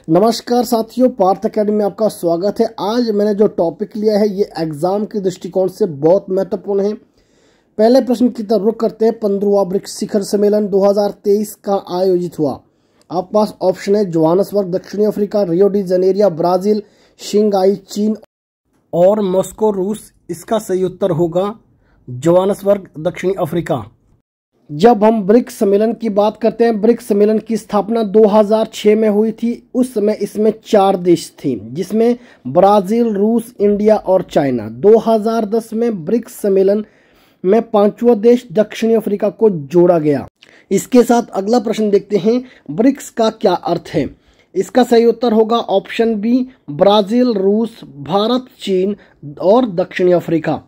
नमस्कार साथियों, पार्थ अकेडमी में आपका स्वागत है। आज मैंने जो टॉपिक लिया है ये एग्जाम के दृष्टिकोण से बहुत महत्वपूर्ण है। पहले प्रश्न की तरफ रुख करते हैं। 15वां ब्रिक्स शिखर सम्मेलन 2023 का आयोजित हुआ। आपके पास ऑप्शन है जोहान्सबर्ग दक्षिणी Africa, Rio de Janeiro Brazil, Shanghai चीन और मॉस्को रूस। इसका सही उत्तर होगा जोहान्सबर्ग दक्षिणी अफ्रीका। जब हम ब्रिक्स सम्मेलन की बात करते हैं, ब्रिक्स सम्मेलन की स्थापना 2006 में हुई थी। उस समय इसमें 4 देश थे, जिसमें ब्राजील, रूस, इंडिया और चाइना। 2010 में ब्रिक्स सम्मेलन में 5वां देश दक्षिणी अफ्रीका को जोड़ा गया। इसके साथ अगला प्रश्न देखते हैं, ब्रिक्स का क्या अर्थ है। इसका सही उत्तर होगा ऑप्शन बी, ब्राजील, रूस, भारत, चीन और दक्षिणी अफ्रीका।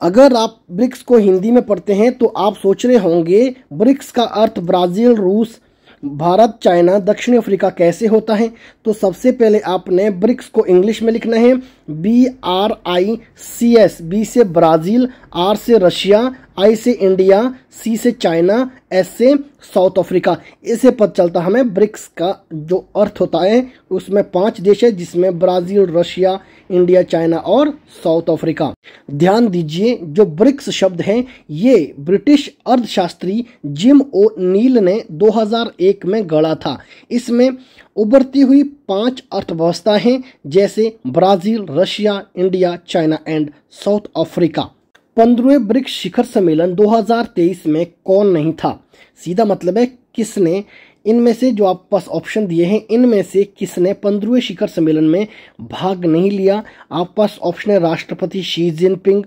अगर आप ब्रिक्स को हिंदी में पढ़ते हैं तो आप सोच रहे होंगे ब्रिक्स का अर्थ ब्राजील, रूस, भारत, चाइना, दक्षिण अफ्रीका कैसे होता है। तो सबसे पहले आपने ब्रिक्स को इंग्लिश में लिखना है BRICS। बी से ब्राजील, R से रशिया, I से इंडिया, C से चाइना, S से साउथ अफ्रीका। इससे पता चलता हमें ब्रिक्स का जो अर्थ होता है उसमें 5 देश है, जिसमें ब्राजील, रशिया, इंडिया, चाइना और साउथ अफ्रीका। ध्यान दीजिए, जो ब्रिक्स शब्द है ये ब्रिटिश अर्थशास्त्री जिम ओ नील ने 2001 में गढ़ा था। इसमें उभरती हुई 5 अर्थव्यवस्था हैं, जैसे Brazil, Russia, India, China and South Africa. 15वें ब्रिक्स शिखर सम्मेलन 2023 में कौन नहीं था। सीधा मतलब है किसने, इनमें से जो आप पास ऑप्शन दिए हैं इनमें से किसने 15वें शिखर सम्मेलन में भाग नहीं लिया। आप पास ऑप्शन है राष्ट्रपति Xi Jinping,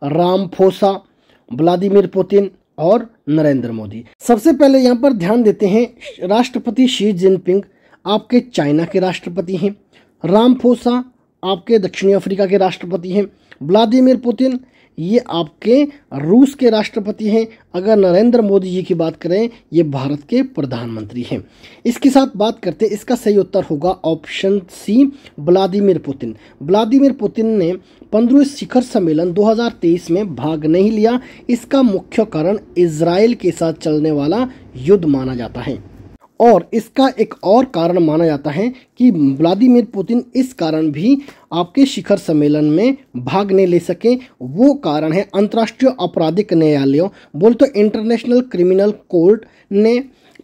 Ramaphosa, Vladimir Putin और नरेंद्र मोदी। सबसे पहले यहाँ पर ध्यान देते हैं, राष्ट्रपति शी जिनपिंग आपके चाइना के राष्ट्रपति हैं, रामफोसा आपके दक्षिणी अफ्रीका के राष्ट्रपति हैं, व्लादिमीर पुतिन ये आपके रूस के राष्ट्रपति हैं। अगर नरेंद्र मोदी जी की बात करें, ये भारत के प्रधानमंत्री हैं। इसके साथ बात करते हैं, इसका सही उत्तर होगा option C, Vladimir Putin. Vladimir Putin ने 15वें शिखर सम्मेलन 2023 में भाग नहीं लिया। इसका मुख्य कारण इजराइल के साथ चलने वाला युद्ध माना जाता है, और इसका एक और कारण माना जाता है कि व्लादिमीर पुतिन इस कारण भी आपके शिखर सम्मेलन में भाग नहीं ले सके। वो कारण है अंतर्राष्ट्रीय आपराधिक न्यायालय, बोल तो इंटरनेशनल क्रिमिनल कोर्ट ने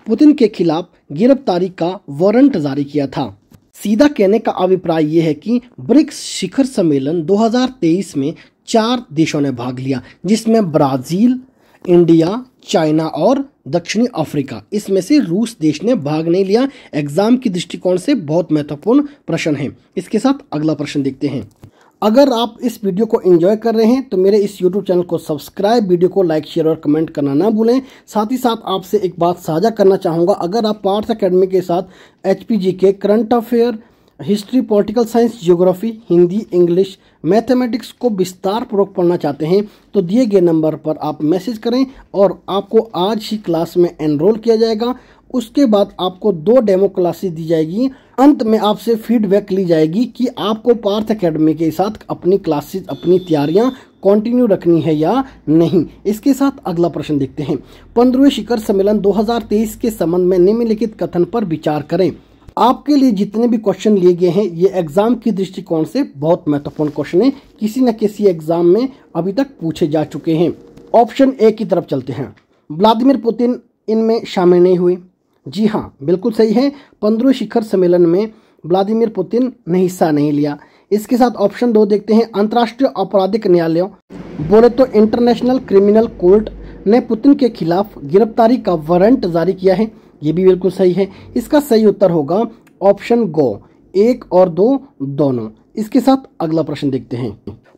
पुतिन के खिलाफ गिरफ्तारी का वारंट जारी किया था। सीधा कहने का अभिप्राय ये है कि ब्रिक्स शिखर सम्मेलन 2023 में 4 देशों ने भाग लिया, जिसमें ब्राजील, इंडिया, चाइना और दक्षिणी अफ्रीका। इसमें से रूस देश ने भाग नहीं लिया। एग्जाम की दृष्टिकोण से बहुत महत्वपूर्ण प्रश्न है। इसके साथ अगला प्रश्न देखते हैं। अगर आप इस वीडियो को एंजॉय कर रहे हैं तो मेरे इस YouTube चैनल को सब्सक्राइब, वीडियो को लाइक, शेयर और कमेंट करना ना भूलें। साथ ही साथ आपसे एक बात साझा करना चाहूँगा, अगर आप पार्थ अकेडमी के साथ HPG के current affair, history, political science, geography, Hindi, English, mathematics को विस्तार पूर्वक पढ़ना चाहते हैं तो दिए गए नंबर पर आप मैसेज करें और आपको आज ही क्लास में एनरोल किया जाएगा। उसके बाद आपको 2 डेमो क्लासेस दी जाएगी। अंत में आपसे फीडबैक ली जाएगी कि आपको पार्थ अकेडमी के साथ अपनी क्लासेस, अपनी तैयारियां कंटिन्यू रखनी है या नहीं। इसके साथ अगला प्रश्न देखते हैं। 15वें शिखर सम्मेलन 2023 के संबंध में निम्नलिखित कथन पर विचार करें। आपके लिए जितने भी क्वेश्चन लिए गए हैं ये एग्जाम की दृष्टिकोण से बहुत महत्वपूर्ण क्वेश्चन है, किसी न किसी एग्जाम में अभी तक पूछे जा चुके हैं। ऑप्शन ए की तरफ चलते हैं। व्लादिमीर पुतिन इनमें शामिल नहीं हुए। जी हाँ, बिल्कुल सही है। 15वें शिखर सम्मेलन में व्लादिमीर पुतिन ने हिस्सा नहीं लिया। इसके साथ ऑप्शन 2 देखते हैं। अंतर्राष्ट्रीय आपराधिक न्यायालय, बोले तो इंटरनेशनल क्रिमिनल कोर्ट ने पुतिन के खिलाफ गिरफ्तारी का वारंट जारी किया है। ये भी बिल्कुल सही है। इसका सही उत्तर होगा ऑप्शन गो, 1 और 2 दोनों। इसके साथ अगला प्रश्न देखते हैं।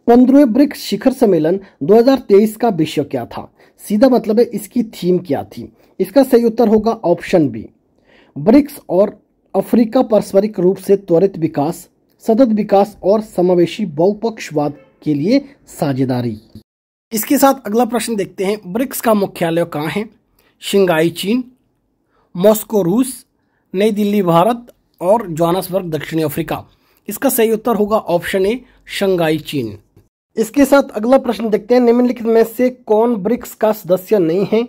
15वें ब्रिक्स शिखर सम्मेलन 2023 का विषय क्या था। सीधा मतलब है इसकी थीम क्या थी। इसका सही उत्तर होगा ऑप्शन बी, ब्रिक्स और अफ्रीका पारस्परिक रूप से त्वरित विकास, सतत विकास और समावेशी बहुपक्षवाद के लिए साझेदारी। इसके साथ अगला प्रश्न देखते हैं। ब्रिक्स का मुख्यालय कहाँ है। शंघाई चीन, मॉस्को रूस, नई दिल्ली भारत और जोहान्सबर्ग दक्षिणी अफ्रीका। इसका सही उत्तर होगा ऑप्शन ए, शंघाई चीन। इसके साथ अगला प्रश्न देखते हैं। निम्नलिखित में से कौन ब्रिक्स का सदस्य नहीं है।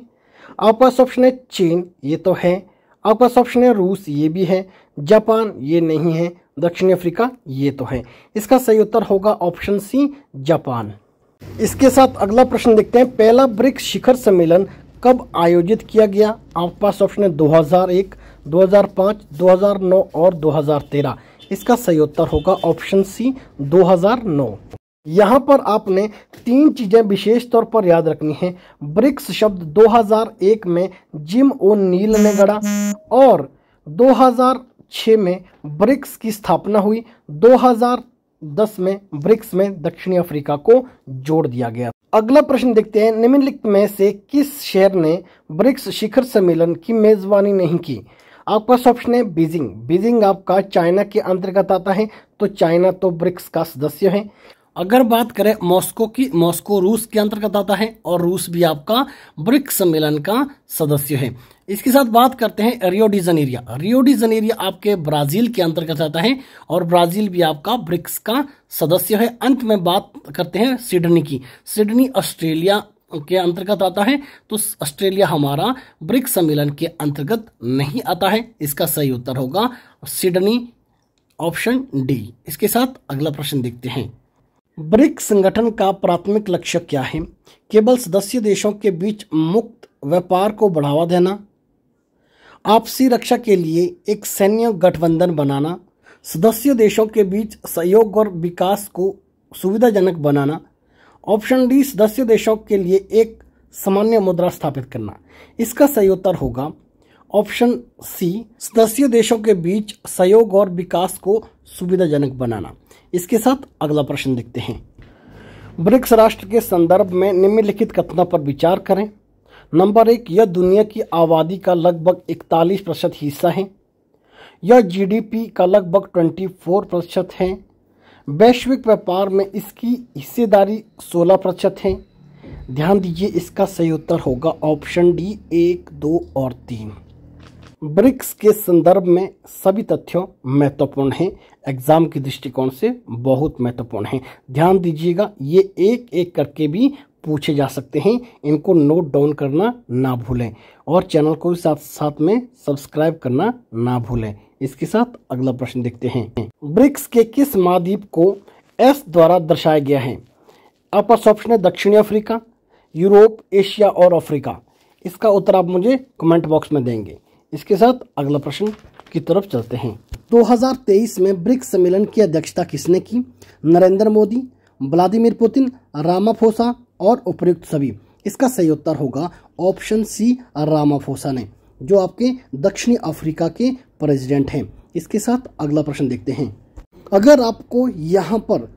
आपके पास ऑप्शन है चीन, ये तो है। आपका ऑप्शन है रूस, ये भी है। जापान ये नहीं है। दक्षिण अफ्रीका ये तो है। इसका सही उत्तर होगा ऑप्शन सी, जापान। इसके साथ अगला प्रश्न देखते हैं। पहला ब्रिक्स शिखर सम्मेलन कब आयोजित किया गया? आपके पास ऑप्शन है 2001, 2005, 2009 और 2013। इसका सही उत्तर होगा ऑप्शन सी, 2009। यहाँ पर आपने 3 चीजें विशेष तौर पर याद रखनी है। ब्रिक्स शब्द 2001 में जिम ओ नील ने गढ़ा और 2006 में ब्रिक्स की स्थापना हुई। 2010 में ब्रिक्स में दक्षिणी अफ्रीका को जोड़ दिया गया। अगला प्रश्न देखते हैं। निम्नलिखित में से किस शहर ने ब्रिक्स शिखर सम्मेलन की मेजबानी नहीं की? आपके पास ऑप्शन है बीजिंग। बीजिंग आपका चाइना के अंतर्गत आता है, तो चाइना तो ब्रिक्स का सदस्य है। अगर बात करें मॉस्को की, मॉस्को रूस के अंतर्गत आता है और रूस भी आपका ब्रिक्स सम्मेलन का सदस्य है। इसके साथ बात करते हैं रियो डी जनेरिया। रियो डी जनेरिया आपके ब्राजील के अंतर्गत आता है और ब्राजील भी आपका ब्रिक्स का सदस्य है। अंत में बात करते हैं सिडनी की। सिडनी ऑस्ट्रेलिया के अंतर्गत आता है, तो ऑस्ट्रेलिया हमारा ब्रिक्स सम्मेलन के अंतर्गत नहीं आता है। इसका सही उत्तर होगा सिडनी, ऑप्शन डी। इसके साथ अगला प्रश्न देखते हैं। ब्रिक्स संगठन का प्राथमिक लक्ष्य क्या है? केवल सदस्य देशों के बीच मुक्त व्यापार को बढ़ावा देना, आपसी रक्षा के लिए एक सैन्य गठबंधन बनाना, सदस्य देशों के बीच सहयोग और विकास को सुविधाजनक बनाना, ऑप्शन डी सदस्य देशों के लिए एक सामान्य मुद्रा स्थापित करना। इसका सही उत्तर होगा ऑप्शन सी, सदस्य देशों के बीच सहयोग और विकास को सुविधाजनक बनाना। इसके साथ अगला प्रश्न देखते हैं। ब्रिक्स राष्ट्र के संदर्भ में निम्नलिखित कथनों पर विचार करें। नंबर 1, यह दुनिया की आबादी का लगभग 41% हिस्सा है। यह जीडीपी का लगभग 24% है। वैश्विक व्यापार में इसकी हिस्सेदारी 16% है। ध्यान दीजिए, इसका सही उत्तर होगा ऑप्शन डी, 1, 2 और 3। ब्रिक्स के संदर्भ में सभी तथ्यों महत्वपूर्ण हैं, एग्जाम के दृष्टिकोण से बहुत महत्वपूर्ण हैं। ध्यान दीजिएगा, ये एक एक करके भी पूछे जा सकते हैं, इनको नोट डाउन करना ना भूलें और चैनल को साथ साथ में सब्सक्राइब करना ना भूलें। इसके साथ अगला प्रश्न देखते हैं। ब्रिक्स के किस महाद्वीप को एस द्वारा दर्शाया गया है? आपका ऑप्शन है दक्षिणी अफ्रीका, यूरोप, एशिया और अफ्रीका। इसका उत्तर आप मुझे कमेंट बॉक्स में देंगे। इसके साथ अगला प्रश्न की तरफ चलते हैं। 2023 में ब्रिक्स सम्मेलन की अध्यक्षता किसने की? Narendra Modi, Vladimir Putin, Ramaphosa और उपयुक्त सभी। इसका सही उत्तर होगा ऑप्शन सी, रामाफोसा ने, जो आपके दक्षिणी अफ्रीका के प्रेसिडेंट हैं। इसके साथ अगला प्रश्न देखते हैं। अगर आपको यहाँ पर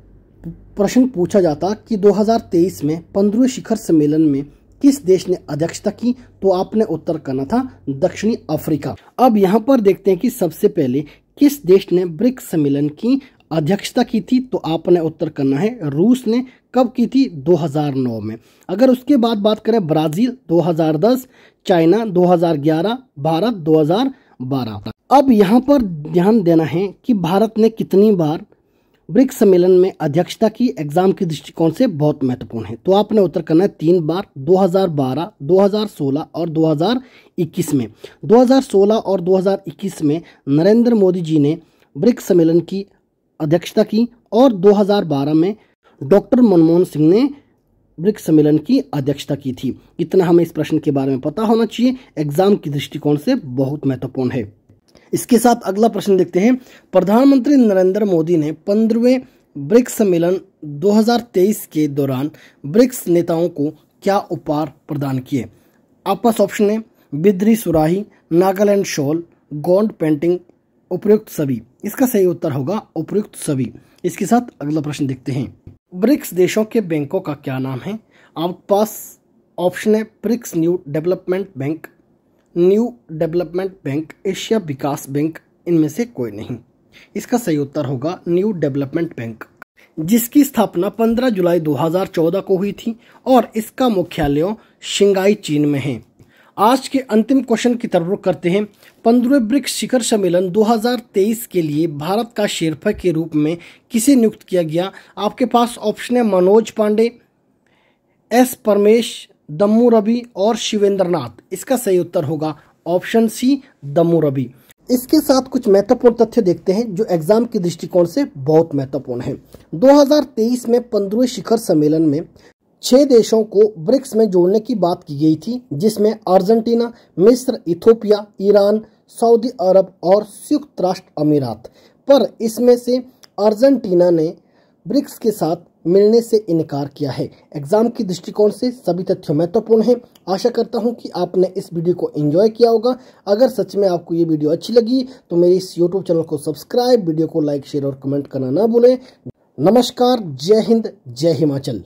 प्रश्न पूछा जाता कि 2023 में 15वें शिखर सम्मेलन में किस देश ने अध्यक्षता की, तो आपने उत्तर करना था दक्षिणी अफ्रीका। अब यहाँ पर देखते हैं कि सबसे पहले किस देश ने ब्रिक्स सम्मेलन की अध्यक्षता की थी, तो आपने उत्तर करना है रूस ने। कब की थी? 2009 में। अगर उसके बाद बात करें ब्राजील 2010, चाइना 2011, भारत 2012। अब यहाँ पर ध्यान देना है कि भारत ने कितनी बार ब्रिक्स सम्मेलन में अध्यक्षता की, एग्जाम के दृष्टिकोण से बहुत महत्वपूर्ण है। तो आपने उत्तर करना है 3 बार, 2012, 2016 और 2021 में। 2016 और 2021 में नरेंद्र मोदी जी ने ब्रिक्स सम्मेलन की अध्यक्षता की और 2012 में डॉक्टर मनमोहन सिंह ने ब्रिक्स सम्मेलन की अध्यक्षता की थी। इतना हमें इस प्रश्न के बारे में पता होना चाहिए, एग्जाम के दृष्टिकोण से बहुत महत्वपूर्ण है। इसके साथ अगला प्रश्न देखते हैं। प्रधानमंत्री नरेंद्र मोदी ने 15वें ब्रिक्स सम्मेलन 2023 के दौरान ब्रिक्स नेताओं को क्या उपहार प्रदान किए? आपका ऑप्शन है बिद्री सुराही, नागालैंड शॉल, गोंड पेंटिंग, उपयुक्त सभी। इसका सही उत्तर होगा उपयुक्त सभी। इसके साथ अगला प्रश्न देखते हैं। ब्रिक्स देशों के बैंकों का क्या नाम है? आपके पास ऑप्शन है BRICS new development bank, new development bank, Asia विकास बैंक, इनमें से कोई नहीं। इसका सही उत्तर होगा न्यू डेवलपमेंट बैंक, जिसकी स्थापना 15 जुलाई 2014 को हुई थी और इसका मुख्यालय शंघाई चीन में है। आज के अंतिम क्वेश्चन की तरफ रुख करते हैं। 15वें ब्रिक्स शिखर सम्मेलन 2023 के लिए भारत का शेरफा के रूप में किसे नियुक्त किया गया? आपके पास ऑप्शन है मनोज पांडे, एस परमेश, दम्मू रवि और शिवेंद्र नाथ। इसका सही उत्तर होगा ऑप्शन सी दम्मू इसके साथ कुछ महत्वपूर्ण तथ्य देखते हैं जो एग्जाम के दृष्टिकोण से बहुत महत्वपूर्ण है। 2023 में 15वें शिखर सम्मेलन में 6 देशों को ब्रिक्स में जोड़ने की बात की गई थी, जिसमें अर्जेंटीना, मिस्र, इथोपिया, ईरान, सऊदी अरब और संयुक्त राष्ट्र अमीरात। पर इसमें से अर्जेंटीना ने ब्रिक्स के साथ मिलने से इनकार किया है। एग्जाम की दृष्टिकोण से सभी तथ्य महत्वपूर्ण हैं। आशा करता हूं कि आपने इस वीडियो को एंजॉय किया होगा। अगर सच में आपको ये वीडियो अच्छी लगी तो मेरे इस यूट्यूब चैनल को सब्सक्राइब, वीडियो को लाइक, शेयर और कमेंट करना ना भूलें। नमस्कार, जय हिंद, जय हिमाचल।